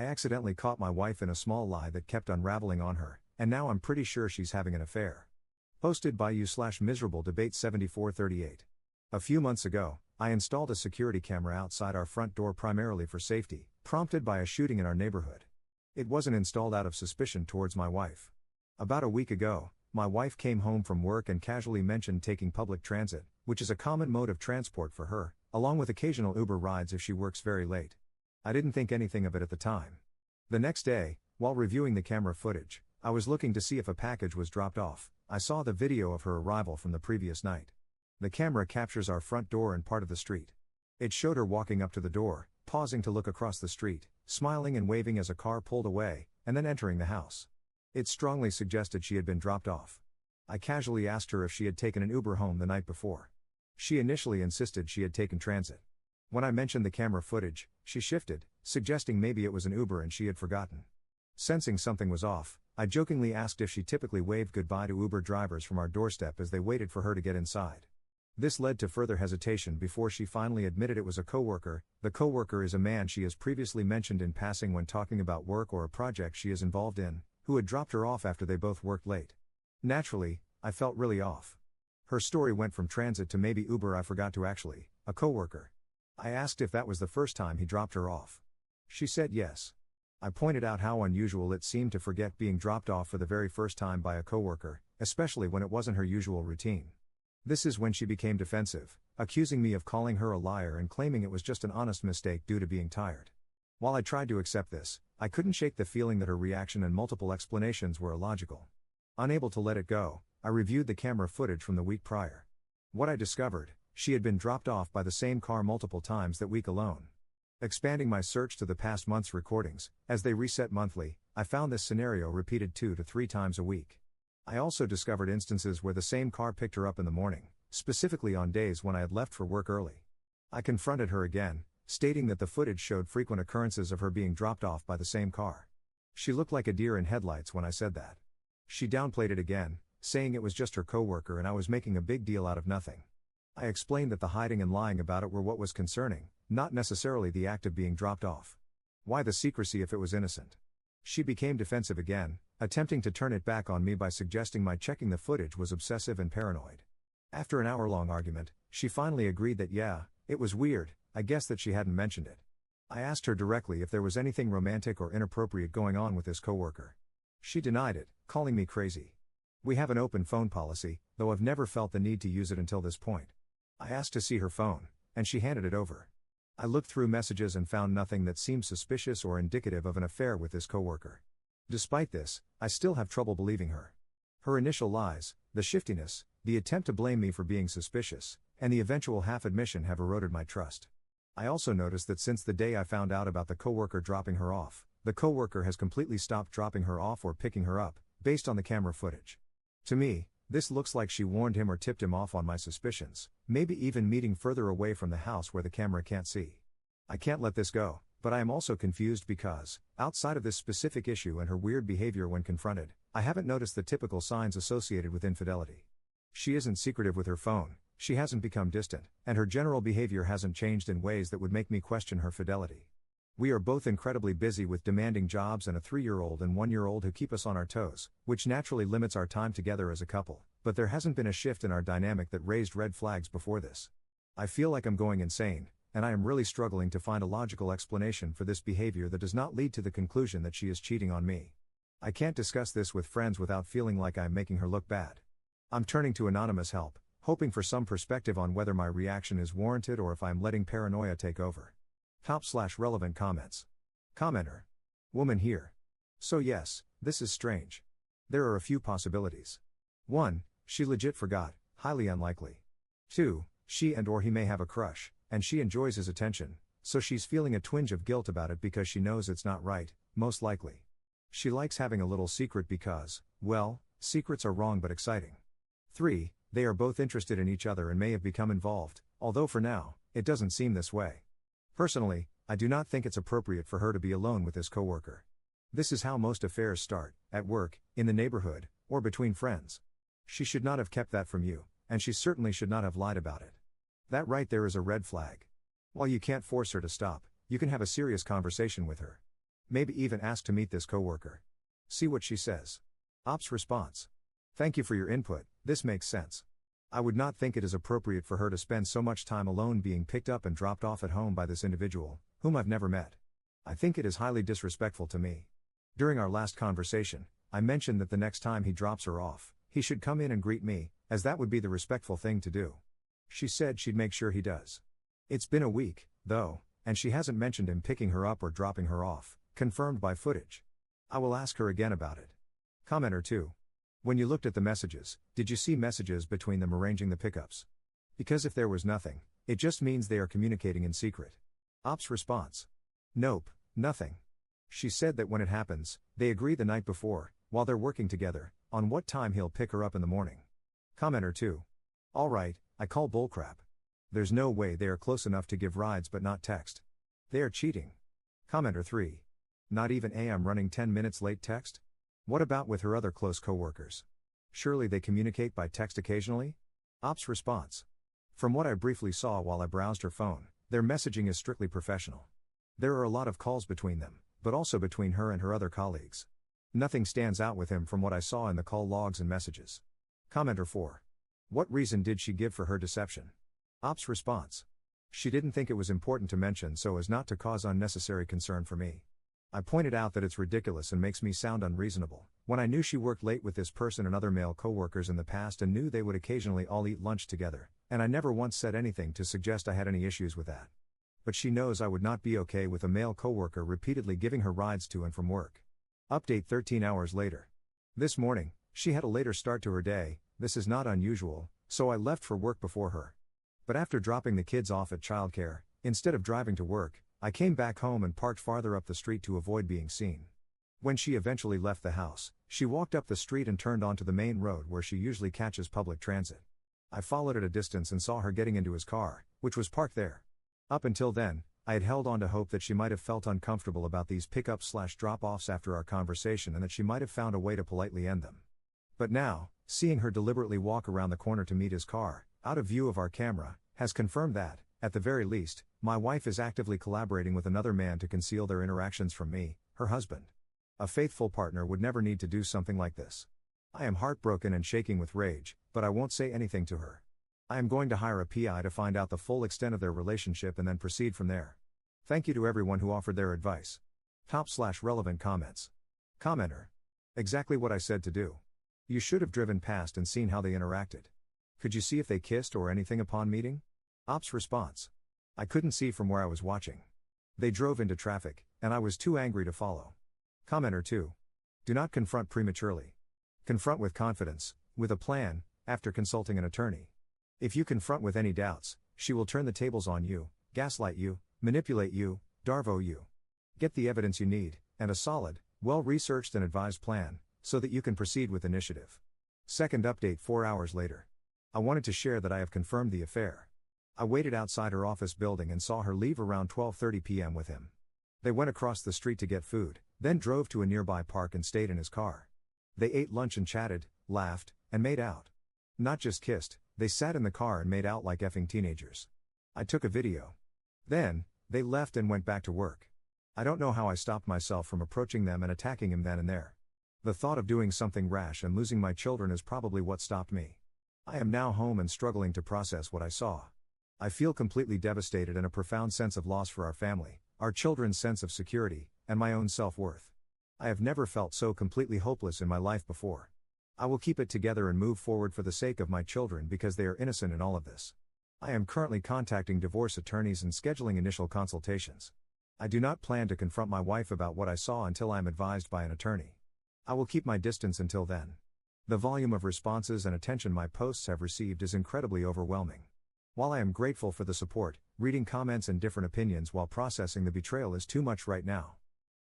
I accidentally caught my wife in a small lie that kept unraveling on her, and now I'm pretty sure she's having an affair. Posted by u/miserable debate 7438. A few months ago, I installed a security camera outside our front door primarily for safety, prompted by a shooting in our neighborhood. It wasn't installed out of suspicion towards my wife. About a week ago, my wife came home from work and casually mentioned taking public transit, which is a common mode of transport for her, along with occasional Uber rides if she works very late. I didn't think anything of it at the time. The next day, while reviewing the camera footage, I was looking to see if a package was dropped off. I saw the video of her arrival from the previous night. The camera captures our front door and part of the street. It showed her walking up to the door, pausing to look across the street, smiling and waving as a car pulled away, and then entering the house. It strongly suggested she had been dropped off. I casually asked her if she had taken an Uber home the night before. She initially insisted she had taken transit. When I mentioned the camera footage, she shifted, suggesting maybe it was an Uber and she had forgotten. Sensing something was off, I jokingly asked if she typically waved goodbye to Uber drivers from our doorstep as they waited for her to get inside. This led to further hesitation before she finally admitted it was a coworker. The coworker is a man she has previously mentioned in passing when talking about work or a project she is involved in, who had dropped her off after they both worked late. Naturally, I felt really off. Her story went from transit to maybe Uber. I forgot to actually, a coworker. I asked if that was the first time he dropped her off. She said yes. I pointed out how unusual it seemed to forget being dropped off for the very first time by a coworker, especially when it wasn't her usual routine. This is when she became defensive, accusing me of calling her a liar and claiming it was just an honest mistake due to being tired. While I tried to accept this, I couldn't shake the feeling that her reaction and multiple explanations were illogical. Unable to let it go, I reviewed the camera footage from the week prior. What I discovered: she had been dropped off by the same car multiple times that week alone. Expanding my search to the past month's recordings, as they reset monthly, I found this scenario repeated 2 to 3 times a week. I also discovered instances where the same car picked her up in the morning, specifically on days when I had left for work early. I confronted her again, stating that the footage showed frequent occurrences of her being dropped off by the same car. She looked like a deer in headlights when I said that. She downplayed it again, saying it was just her coworker and I was making a big deal out of nothing. I explained that the hiding and lying about it were what was concerning, not necessarily the act of being dropped off. Why the secrecy if it was innocent? She became defensive again, attempting to turn it back on me by suggesting my checking the footage was obsessive and paranoid. After an hour-long argument, she finally agreed that yeah, it was weird, I guess that she hadn't mentioned it. I asked her directly if there was anything romantic or inappropriate going on with this coworker. She denied it, calling me crazy. We have an open phone policy, though I've never felt the need to use it until this point. I asked to see her phone, and she handed it over. I looked through messages and found nothing that seemed suspicious or indicative of an affair with this coworker. Despite this, I still have trouble believing her. Her initial lies, the shiftiness, the attempt to blame me for being suspicious, and the eventual half-admission have eroded my trust. I also noticed that since the day I found out about the coworker dropping her off, the coworker has completely stopped dropping her off or picking her up, based on the camera footage. To me, this looks like she warned him or tipped him off on my suspicions, maybe even meeting further away from the house where the camera can't see. I can't let this go, but I am also confused because, outside of this specific issue and her weird behavior when confronted, I haven't noticed the typical signs associated with infidelity. She isn't secretive with her phone, she hasn't become distant, and her general behavior hasn't changed in ways that would make me question her fidelity. We are both incredibly busy with demanding jobs and a 3-year-old and 1-year-old who keep us on our toes, which naturally limits our time together as a couple, but there hasn't been a shift in our dynamic that raised red flags before this. I feel like I'm going insane, and I am really struggling to find a logical explanation for this behavior that does not lead to the conclusion that she is cheating on me. I can't discuss this with friends without feeling like I'm making her look bad. I'm turning to anonymous help, hoping for some perspective on whether my reaction is warranted or if I'm letting paranoia take over. Top/relevant comments. Commenter. Woman here. So yes, this is strange. There are a few possibilities. 1. She legit forgot, highly unlikely. 2. She and/or he may have a crush, and she enjoys his attention, so she's feeling a twinge of guilt about it because she knows it's not right, most likely. She likes having a little secret because, well, secrets are wrong but exciting. 3. They are both interested in each other and may have become involved, although for now, it doesn't seem this way. Personally, I do not think it's appropriate for her to be alone with this coworker. This is how most affairs start, at work, in the neighborhood, or between friends. She should not have kept that from you, and she certainly should not have lied about it. That right there is a red flag. While you can't force her to stop, you can have a serious conversation with her. Maybe even ask to meet this coworker. See what she says. Ops response. Thank you for your input, this makes sense. I would not think it is appropriate for her to spend so much time alone being picked up and dropped off at home by this individual, whom I've never met. I think it is highly disrespectful to me. During our last conversation, I mentioned that the next time he drops her off, he should come in and greet me, as that would be the respectful thing to do. She said she'd make sure he does. It's been a week, though, and she hasn't mentioned him picking her up or dropping her off, confirmed by footage. I will ask her again about it. Commenter 2. When you looked at the messages, did you see messages between them arranging the pickups? Because if there was nothing, it just means they are communicating in secret. Ops response. Nope, nothing. She said that when it happens, they agree the night before, while they're working together, on what time he'll pick her up in the morning. Commenter 2. Alright, I call bullcrap. There's no way they are close enough to give rides but not text. They are cheating. Commenter 3. Not even a I'm running 10 minutes late text? What about with her other close coworkers? Surely they communicate by text occasionally? Ops response. From what I briefly saw while I browsed her phone, their messaging is strictly professional. There are a lot of calls between them, but also between her and her other colleagues. Nothing stands out with him from what I saw in the call logs and messages. Commenter 4. What reason did she give for her deception? Ops response. She didn't think it was important to mention so as not to cause unnecessary concern for me. I pointed out that it's ridiculous and makes me sound unreasonable, when I knew she worked late with this person and other male coworkers in the past and knew they would occasionally all eat lunch together, and I never once said anything to suggest I had any issues with that. But she knows I would not be okay with a male coworker repeatedly giving her rides to and from work. Update 13 hours later. This morning, she had a later start to her day. This is not unusual, so I left for work before her. But after dropping the kids off at childcare, instead of driving to work, I came back home and parked farther up the street to avoid being seen. When she eventually left the house, she walked up the street and turned onto the main road where she usually catches public transit. I followed at a distance and saw her getting into his car, which was parked there. Up until then, I had held on to hope that she might have felt uncomfortable about these pickups/drop-offs after our conversation and that she might have found a way to politely end them. But now, seeing her deliberately walk around the corner to meet his car, out of view of our camera, has confirmed that, at the very least, my wife is actively collaborating with another man to conceal their interactions from me, her husband. A faithful partner would never need to do something like this. I am heartbroken and shaking with rage, but I won't say anything to her. I am going to hire a PI to find out the full extent of their relationship and then proceed from there. Thank you to everyone who offered their advice. Top/relevant comments. Commenter. Exactly what I said to do. You should have driven past and seen how they interacted. Could you see if they kissed or anything upon meeting? Ops response. I couldn't see from where I was watching. They drove into traffic, and I was too angry to follow. Commenter 2. Do not confront prematurely. Confront with confidence, with a plan, after consulting an attorney. If you confront with any doubts, she will turn the tables on you, gaslight you, manipulate you, darvo you. Get the evidence you need, and a solid, well-researched and advised plan, so that you can proceed with initiative. Second update 4 hours later. I wanted to share that I have confirmed the affair. I waited outside her office building and saw her leave around 12:30 p.m. with him. They went across the street to get food, then drove to a nearby park and stayed in his car. They ate lunch and chatted, laughed, and made out. Not just kissed, they sat in the car and made out like effing teenagers. I took a video. Then, they left and went back to work. I don't know how I stopped myself from approaching them and attacking him then and there. The thought of doing something rash and losing my children is probably what stopped me. I am now home and struggling to process what I saw. I feel completely devastated and a profound sense of loss for our family, our children's sense of security, and my own self-worth. I have never felt so completely hopeless in my life before. I will keep it together and move forward for the sake of my children because they are innocent in all of this. I am currently contacting divorce attorneys and scheduling initial consultations. I do not plan to confront my wife about what I saw until I am advised by an attorney. I will keep my distance until then. The volume of responses and attention my posts have received is incredibly overwhelming. While I am grateful for the support, reading comments and different opinions while processing the betrayal is too much right now.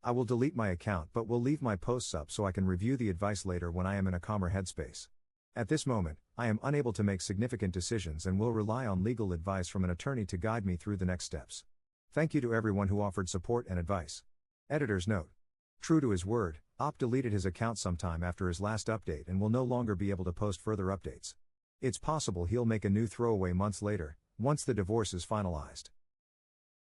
I will delete my account but will leave my posts up so I can review the advice later when I am in a calmer headspace. At this moment, I am unable to make significant decisions and will rely on legal advice from an attorney to guide me through the next steps. Thank you to everyone who offered support and advice. Editor's note. True to his word, Op deleted his account sometime after his last update and will no longer be able to post further updates. It's possible he'll make a new throwaway months later, once the divorce is finalized.